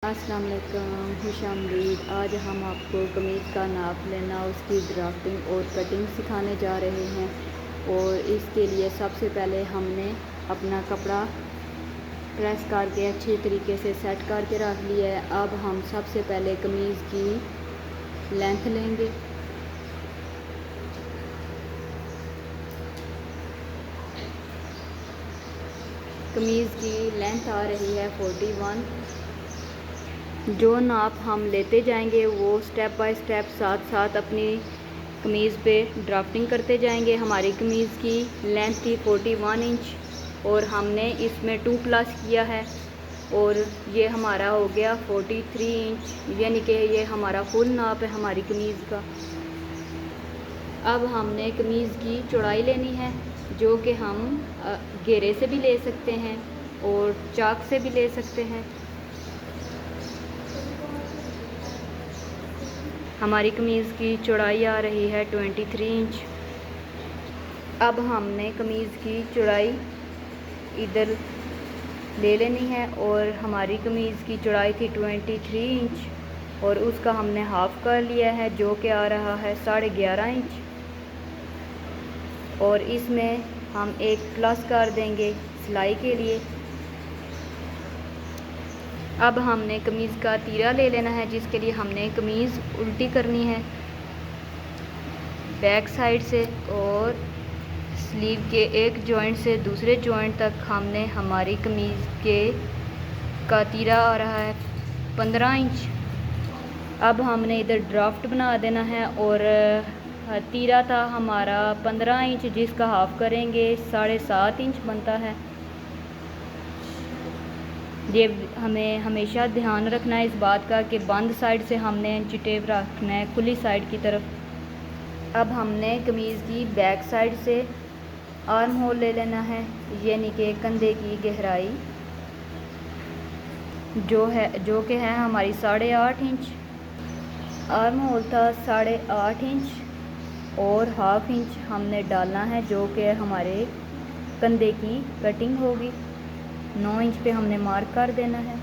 अस्सलाम वालेकुम, खुशामदीद। आज हम आपको कमीज़ का नाप लेना, उसकी ड्राफ्टिंग और कटिंग सिखाने जा रहे हैं। और इसके लिए सबसे पहले हमने अपना कपड़ा प्रेस करके अच्छे तरीके से सेट करके रख लिया है। अब हम सबसे पहले कमीज़ की लेंथ लेंगे। कमीज़ की लेंथ आ रही है 41। जो नाप हम लेते जाएंगे वो स्टेप बाय स्टेप साथ साथ अपनी कमीज़ पे ड्राफ्टिंग करते जाएंगे। हमारी कमीज़ की लेंथ थी 41 इंच और हमने इसमें 2 प्लस किया है और ये हमारा हो गया 43 इंच, यानी कि ये हमारा फुल नाप है हमारी कमीज़ का। अब हमने कमीज़ की चौड़ाई लेनी है, जो कि हम घेरे से भी ले सकते हैं और चाक से भी ले सकते हैं। हमारी कमीज़ की चौड़ाई आ रही है 23 इंच। अब हमने कमीज़ की चौड़ाई इधर ले लेनी है और हमारी कमीज़ की चौड़ाई थी 23 इंच और उसका हमने हाफ़ कर लिया है, जो कि आ रहा है 11.5 इंच। और इसमें हम एक प्लस कर देंगे सिलाई के लिए। अब हमने कमीज़ का तीरा ले लेना है, जिसके लिए हमने कमीज़ उल्टी करनी है बैक साइड से और स्लीव के एक जॉइंट से दूसरे जॉइंट तक हमने हमारी कमीज़ के का तीरा आ रहा है 15 इंच। अब हमने इधर ड्राफ्ट बना देना है और तीरा था हमारा 15 इंच, जिसका हाफ़ करेंगे 7.5 इंच बनता है। ये हमें हमेशा ध्यान रखना है इस बात का कि बंद साइड से हमने इंची टेप रखना है खुली साइड की तरफ। अब हमने कमीज़ की बैक साइड से आर्म होल ले लेना है, यानी कि कंधे की गहराई जो कि है हमारी 8.5 इंच। आर्म होल था 8.5 इंच और हाफ़ इंच हमने डालना है, जो कि हमारे कंधे की कटिंग होगी। 9 इंच पे हमने मार्क कर देना है।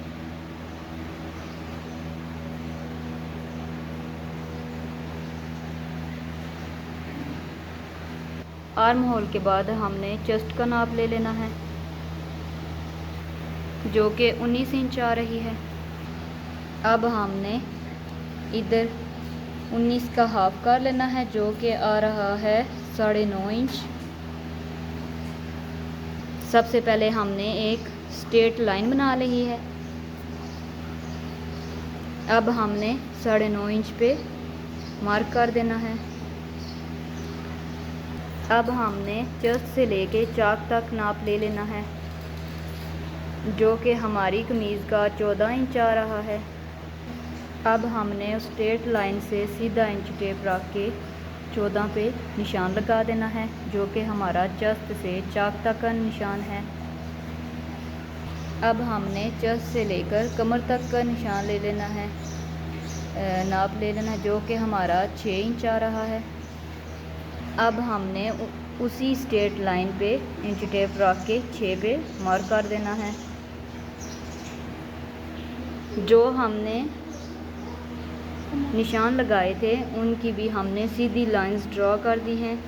आर्म होल के बाद हमने चेस्ट का नाप ले लेना है, जो कि 19 इंच आ रही है। अब हमने इधर 19 का हाफ कर लेना है, जो कि आ रहा है 9.5 इंच। सबसे पहले हमने एक स्ट्रेट लाइन बना ली है। अब हमने 9.5 इंच पे मार्क कर देना है। अब हमने चेस्ट से लेके चाक तक नाप ले लेना है, जो कि हमारी कमीज़ का 14 इंच आ रहा है। अब हमने उस स्ट्रेट लाइन से सीधा इंच टेप रख के 14 पे निशान लगा देना है, जो कि हमारा चेस्ट से चाक तक का निशान है। अब हमने चेस्ट से लेकर कमर तक का निशान ले लेना है, नाप ले लेना है, जो कि हमारा 6 इंच आ रहा है। अब हमने उसी स्ट्रेट लाइन पे इंच टेप रख के 6 पे मार्क कर देना है। जो हमने निशान लगाए थे उनकी भी हमने सीधी लाइंस ड्रॉ कर दी हैं।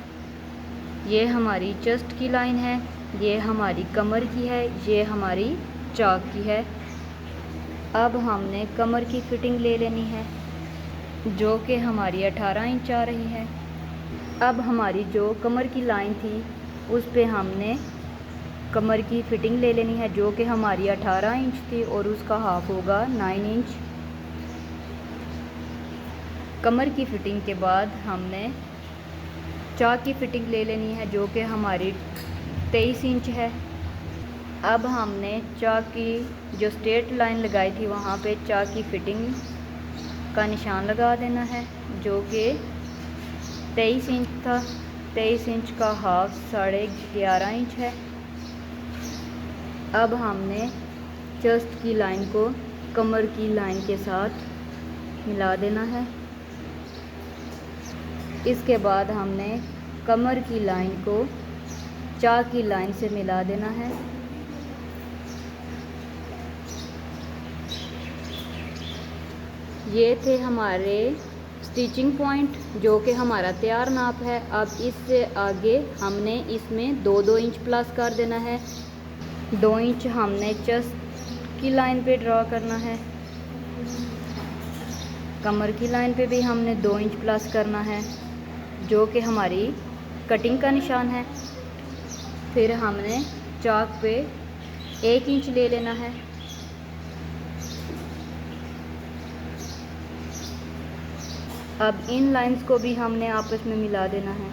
ये हमारी चेस्ट की लाइन है, ये हमारी कमर की है, ये हमारी चाक की है। अब हमने कमर की फिटिंग ले लेनी है, जो कि हमारी 18 इंच आ रही है। अब हमारी जो कमर की लाइन थी उस पे हमने कमर की फिटिंग ले लेनी है, जो कि हमारी 18 इंच थी और उसका हाफ होगा 9 इंच। कमर की फिटिंग के बाद हमने चाक की फिटिंग ले लेनी है, जो कि हमारी 23 इंच है। अब हमने चाक की जो स्ट्रेट लाइन लगाई थी वहाँ पे चाक की फिटिंग का निशान लगा देना है, जो कि 23 इंच था। 23 इंच का हाफ 11.5 इंच है। अब हमने चेस्ट की लाइन को कमर की लाइन के साथ मिला देना है। इसके बाद हमने कमर की लाइन को चाक की लाइन से मिला देना है। ये थे हमारे स्टिचिंग पॉइंट जो कि हमारा तैयार नाप है। अब इससे आगे हमने इसमें 2-2 इंच प्लस कर देना है। 2 इंच हमने चेस्ट की लाइन पे ड्रॉ करना है। कमर की लाइन पे भी हमने 2 इंच प्लस करना है जो कि हमारी कटिंग का निशान है। फिर हमने चाक पे 1 इंच ले लेना है। अब इन लाइंस को भी हमने आपस में मिला देना है।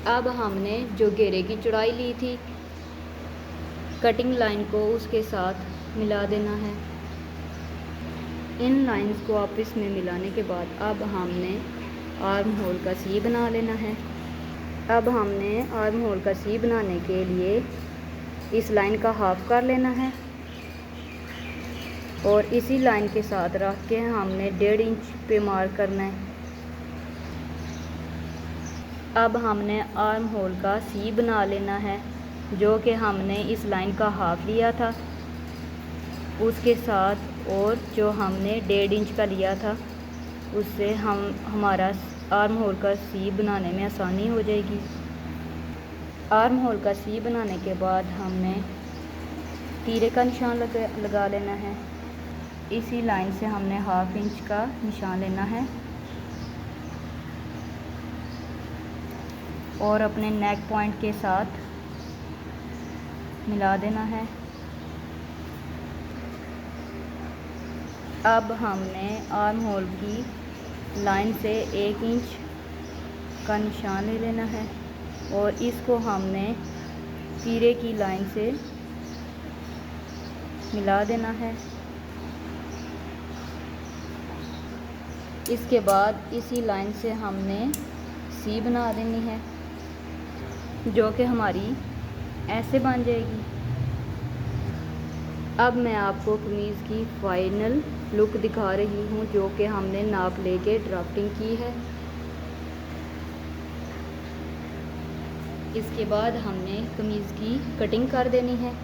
अब हमने जो घेरे की चौड़ाई ली थी कटिंग लाइन को उसके साथ मिला देना है। इन लाइंस को आपस में मिलाने के बाद अब हमने आर्म होल का सी बना लेना है। अब हमने आर्म होल का सी बनाने के लिए इस लाइन का हाफ कर लेना है और इसी लाइन के साथ रख के हमने 1.5 इंच पे मार्क करना है। अब हमने आर्म होल का सी बना लेना है जो कि हमने इस लाइन का हाफ लिया था उसके साथ, और जो हमने 1.5 इंच का लिया था उससे हमारा आर्म होल का सी बनाने में आसानी हो जाएगी। आर्म होल का सी बनाने के बाद हमने तीरे का निशान लगा लेना है। इसी लाइन से हमने 1/2 इंच का निशान लेना है और अपने नेक पॉइंट के साथ मिला देना है। अब हमने आर्म होल की लाइन से 1 इंच का निशान ले लेना है और इसको हमने तीरे की लाइन से मिला देना है। इसके बाद इसी लाइन से हमने सी बना देनी है जो कि हमारी ऐसे बन जाएगी। अब मैं आपको कमीज़ की फाइनल लुक दिखा रही हूँ जो कि हमने नाप लेके ड्राफ्टिंग की है। इसके बाद हमने कमीज़ की कटिंग कर देनी है।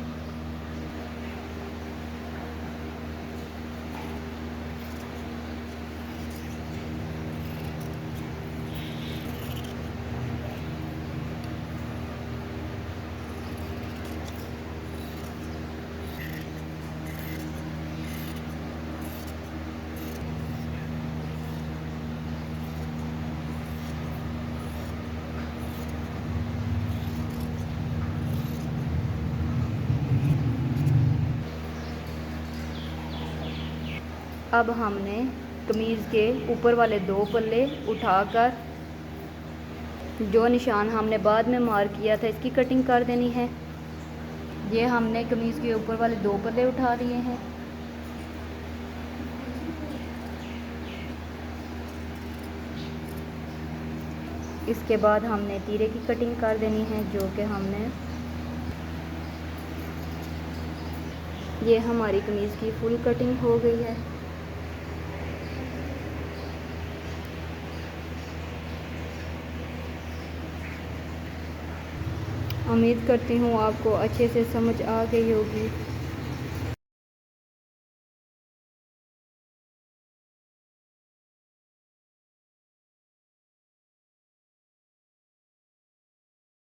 अब हमने कमीज़ के ऊपर वाले 2 पल्ले उठाकर जो निशान हमने बाद में मार्क किया था इसकी कटिंग कर देनी है। ये हमने कमीज़ के ऊपर वाले 2 पल्ले उठा लिए हैं। इसके बाद हमने तीरे की कटिंग कर देनी है जो कि हमने ये हमारी कमीज़ की फुल कटिंग हो गई है। उम्मीद करती हूँ आपको अच्छे से समझ आ गई होगी।